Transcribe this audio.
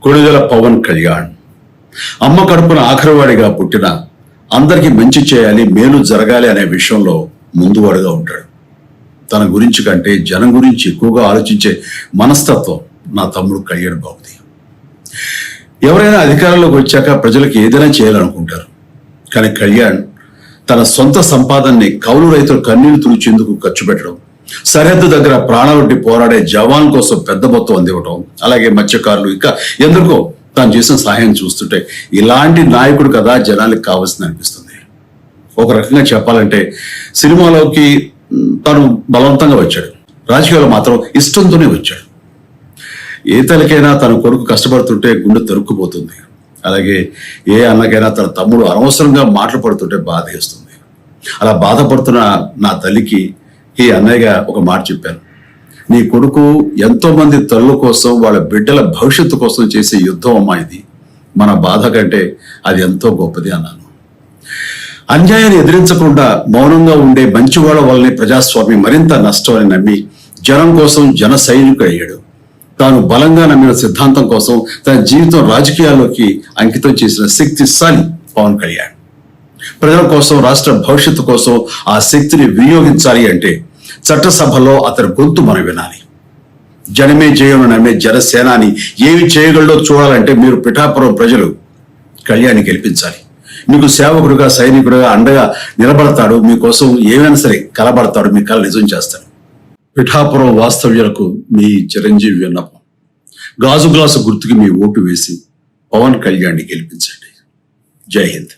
కొణిదెల పవన్ కళ్యాణ్ అమ్మ కడుపున ఆఖరివాడిగా పుట్టిన అందరికీ మంచి చేయాలి, మేలు జరగాలి అనే విషయంలో ముందువాడుగా ఉంటాడు. తన గురించి కంటే జనం గురించి ఎక్కువగా ఆలోచించే మనస్తత్వం నా తమ్ముడు కళ్యాణ్ బాబుది. ఎవరైనా అధికారంలోకి వచ్చాక ప్రజలకు ఏదైనా చేయాలనుకుంటారు. కానీ కళ్యాణ్ తన సొంత సంపాదనని కౌలు రైతులు కన్నీళ్లు తుడిచేందుకు ఖర్చు పెట్టడం, సరిహద్దు దగ్గర ప్రాణాలొడ్డి పోరాడే జవాన్ కోసం పెద్ద మొత్తం అందివ్వటం, అలాగే మత్స్యకారులు ఇంకా ఎందుకో తాను చేసిన సహాయం చూస్తుంటే ఇలాంటి నాయకుడు కదా జనానికి కావాల్సింది అనిపిస్తుంది. ఒక రకంగా చెప్పాలంటే సినిమాలోకి తను బలవంతంగా వచ్చాడు, రాజకీయాల్లో మాత్రం ఇష్టంతోనే వచ్చాడు. ఏ తల్లికైనా తన కొడుకు కష్టపడుతుంటే గుండె తరుక్కుపోతుంది. అలాగే ఏ అన్నకైనా తన తమ్ముడు అనవసరంగా మాటలు పడుతుంటే బాధ వేస్తుంది. అలా బాధపడుతున్న నా తల్లికి ఈ అన్నయ్యగా ఒక మాట చెప్పాను. నీ కొడుకు ఎంతో మంది తల్లుల కోసం, వాళ్ళ బిడ్డల భవిష్యత్తు కోసం చేసే యుద్ధం అమ్మా ఇది. మన బాధ కంటే అది ఎంతో గొప్పది అన్నాను. అన్యాయాన్ని ఎదిరించకుండా మౌనంగా ఉండే మంచివాళ్ళ వల్లనే ప్రజాస్వామ్యం మరింత నష్టం అని నమ్మి జనం కోసం జన సైనికుడు అయ్యాడు. తాను బలంగా నమ్మిన సిద్ధాంతం కోసం తన జీవితం రాజకీయాల్లోకి అంకితం చేసిన శక్తిశాలి పవన్ కళ్యాణ్. ప్రజల కోసం, రాష్ట్ర భవిష్యత్తు కోసం ఆ శక్తిని వినియోగించాలి అంటే చట్టసభలో అతని గొంతు మనం వినాలి. జనమే జయను నమ్మే జనసేనాని ఏమి చేయగలడో చూడాలంటే మీరు పిఠాపురం ప్రజలు కళ్యాణ్ని గెలిపించాలి. మీకు సేవకుడుగా, సైనికుడుగా అండగా నిలబడతాడు. మీకోసం ఏమైనా సరే కలబడతాడు, మీ కళ నిజం చేస్తాడు. పిఠాపురం వాస్తవ్యులకు మీ చిరంజీవి విన్నపం, గాజు గ్లాసు గుర్తుకి మీ ఓటు వేసి పవన్ కళ్యాణ్ని గెలిపించండి. జై హింద్.